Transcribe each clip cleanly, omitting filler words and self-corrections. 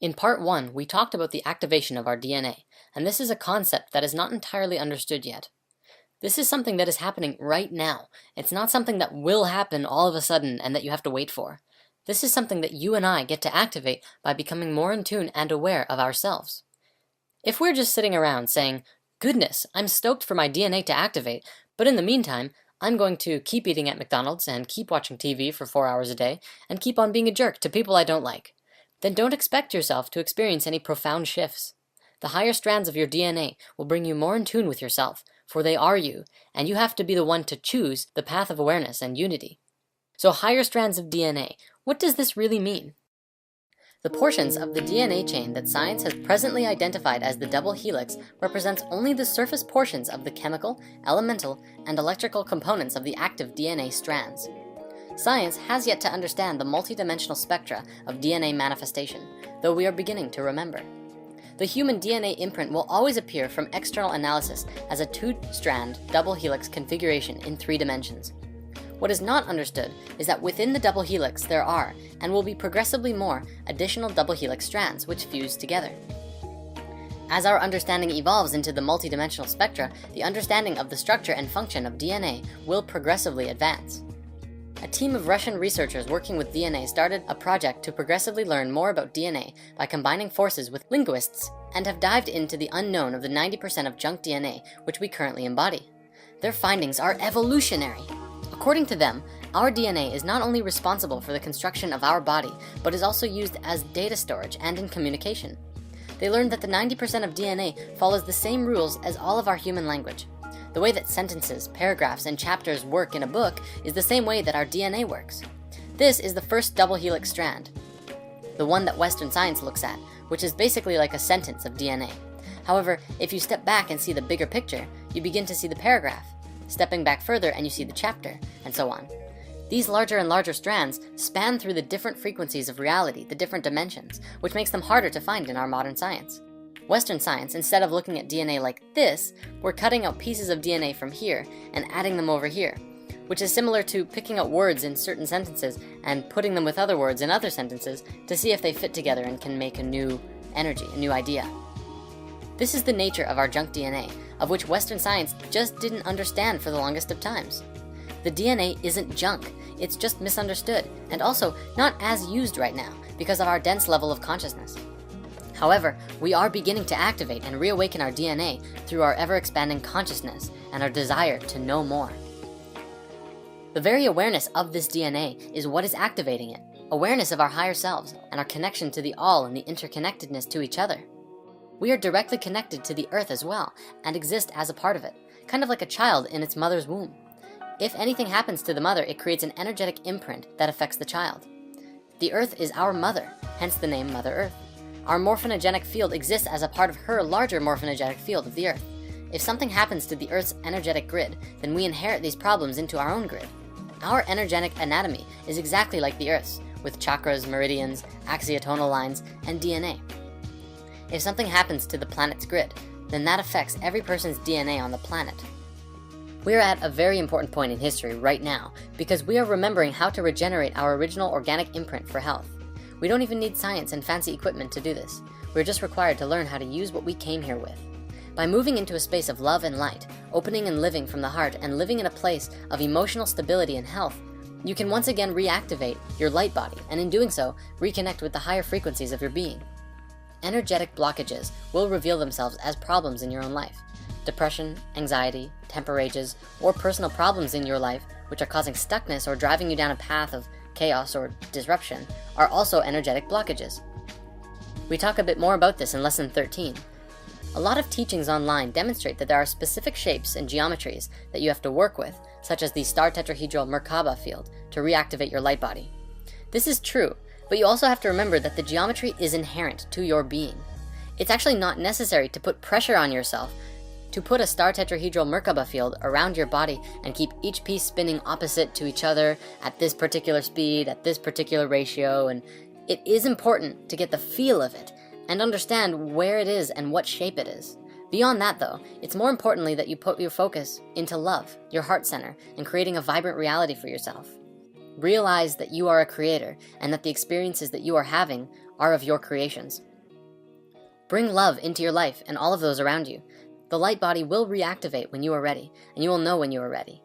In part 1, we talked about the activation of our DNA, and this is a concept that is not entirely understood yet. This is something that is happening right now. It's not something that will happen all of a sudden and that you have to wait for. This is something that you and I get to activate by becoming more in tune and aware of ourselves. If we're just sitting around saying, "Goodness, I'm stoked for my DNA to activate, but in the meantime, I'm going to keep eating at McDonald's and keep watching TV for 4 hours a day and keep on being a jerk to people I don't like," then don't expect yourself to experience any profound shifts. The higher strands of your DNA will bring you more in tune with yourself, for they are you, and you have to be the one to choose the path of awareness and unity. So higher strands of DNA, what does this really mean? The portions of the DNA chain that science has presently identified as the double helix represents only the surface portions of the chemical, elemental, and electrical components of the active DNA strands. Science has yet to understand the multidimensional spectra of DNA manifestation, though we are beginning to remember. The human DNA imprint will always appear from external analysis as a 2-strand double helix configuration in 3 dimensions. What is not understood is that within the double helix there are, and will be progressively more, additional double helix strands which fuse together. As our understanding evolves into the multidimensional spectra, the understanding of the structure and function of DNA will progressively advance. A team of Russian researchers working with DNA started a project to progressively learn more about DNA by combining forces with linguists, and have dived into the unknown of the 90% of junk DNA which we currently embody. Their findings are evolutionary. According to them, our DNA is not only responsible for the construction of our body, but is also used as data storage and in communication. They learned that the 90% of DNA follows the same rules as all of our human language. The way that sentences, paragraphs, and chapters work in a book is the same way that our DNA works. This is the first double helix strand, the one that Western science looks at, which is basically like a sentence of DNA. However, if you step back and see the bigger picture, you begin to see the paragraph. Stepping back further and you see the chapter, and so on. These larger and larger strands span through the different frequencies of reality, the different dimensions, which makes them harder to find in our modern science. Western science, instead of looking at DNA like this, we're cutting out pieces of DNA from here and adding them over here, which is similar to picking out words in certain sentences and putting them with other words in other sentences to see if they fit together and can make a new energy, a new idea. This is the nature of our junk DNA, of which Western science just didn't understand for the longest of times. The DNA isn't junk, it's just misunderstood, and also not as used right now because of our dense level of consciousness. However, we are beginning to activate and reawaken our DNA through our ever-expanding consciousness and our desire to know more. The very awareness of this DNA is what is activating it, awareness of our higher selves and our connection to the all and the interconnectedness to each other. We are directly connected to the earth as well and exist as a part of it, kind of like a child in its mother's womb. If anything happens to the mother, it creates an energetic imprint that affects the child. The earth is our mother, hence the name Mother Earth. Our morphogenetic field exists as a part of her larger morphogenetic field of the earth. If something happens to the earth's energetic grid, then we inherit these problems into our own grid. Our energetic anatomy is exactly like the earth's, with chakras, meridians, axiotonal lines, and DNA. If something happens to the planet's grid, then that affects every person's DNA on the planet. We are at a very important point in history right now because we are remembering how to regenerate our original organic imprint for health. We don't even need science and fancy equipment to do this. We're just required to learn how to use what we came here with. By moving into a space of love and light, opening and living from the heart, and living in a place of emotional stability and health, you can once again reactivate your light body, and in doing so, reconnect with the higher frequencies of your being. Energetic blockages will reveal themselves as problems in your own life. Depression, anxiety, temper rages, or personal problems in your life which are causing stuckness or driving you down a path of chaos or disruption are also energetic blockages. We talk a bit more about this in lesson 13. A lot of teachings online demonstrate that there are specific shapes and geometries that you have to work with, such as the star tetrahedral Merkaba field, to reactivate your light body. This is true, but you also have to remember that the geometry is inherent to your being. It's actually not necessary to put pressure on yourself to put a star tetrahedral Merkaba field around your body and keep each piece spinning opposite to each other at this particular speed, at this particular ratio, and it is important to get the feel of it and understand where it is and what shape it is. Beyond that though, it's more importantly that you put your focus into love, your heart center, and creating a vibrant reality for yourself. Realize that you are a creator and that the experiences that you are having are of your creations. Bring love into your life and all of those around you. The light body will reactivate when you are ready, and you will know when you are ready.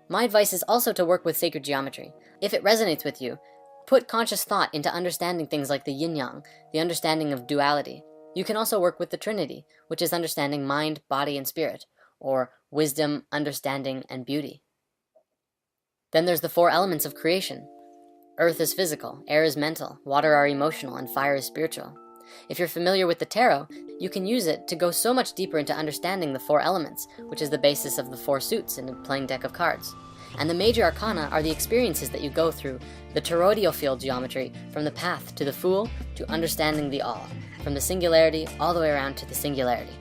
My advice is also to work with sacred geometry. If it resonates with you, put conscious thought into understanding things like the yin-yang, the understanding of duality. You can also work with the Trinity, which is understanding mind, body, and spirit, or wisdom, understanding, and beauty. Then there's the 4 elements of creation. Earth is physical, air is mental, water are emotional, and fire is spiritual. If you're familiar with the tarot, you can use it to go so much deeper into understanding the 4 elements, which is the basis of the 4 suits in a playing deck of cards. And the major arcana are the experiences that you go through, the toroidal field geometry, from the path to the Fool to understanding the all, from the singularity all the way around to the singularity.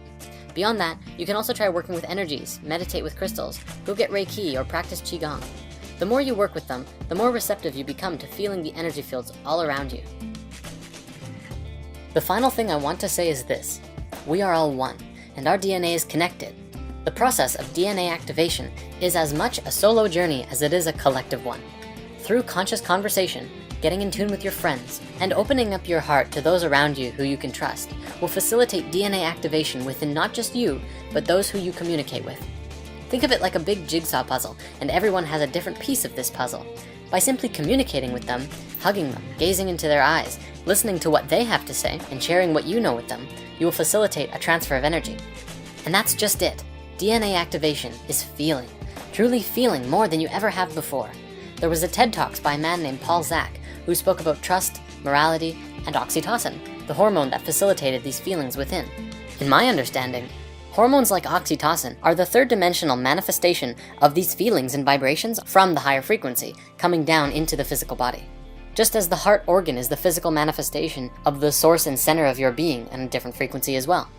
Beyond that, you can also try working with energies, meditate with crystals, go get Reiki, or practice Qigong. The more you work with them, the more receptive you become to feeling the energy fields all around you. The final thing I want to say is this: we are all one, and our DNA is connected. The process of DNA activation is as much a solo journey as it is a collective one. Through conscious conversation, getting in tune with your friends, and opening up your heart to those around you who you can trust will facilitate DNA activation within not just you, but those who you communicate with. Think of it like a big jigsaw puzzle, and everyone has a different piece of this puzzle. By simply communicating with them, hugging them, gazing into their eyes, listening to what they have to say, and sharing what you know with them, you will facilitate a transfer of energy. And that's just it. DNA activation is feeling, truly feeling more than you ever have before. There was a TED Talks by a man named Paul Zak, who spoke about trust, morality, and oxytocin, the hormone that facilitated these feelings within. In my understanding, hormones like oxytocin are the 3rd-dimensional manifestation of these feelings and vibrations from the higher frequency, coming down into the physical body. Just as the heart organ is the physical manifestation of the source and center of your being and a different frequency as well.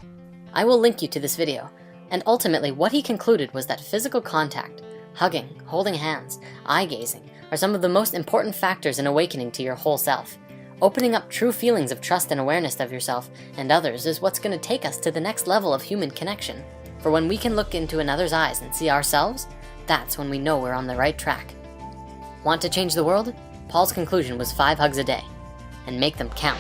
I will link you to this video, and ultimately what he concluded was that physical contact, hugging, holding hands, eye gazing, are some of the most important factors in awakening to your whole self. Opening up true feelings of trust and awareness of yourself and others is what's going to take us to the next level of human connection. For when we can look into another's eyes and see ourselves, that's when we know we're on the right track. Want to change the world? Paul's conclusion was 5 hugs a day, and make them count.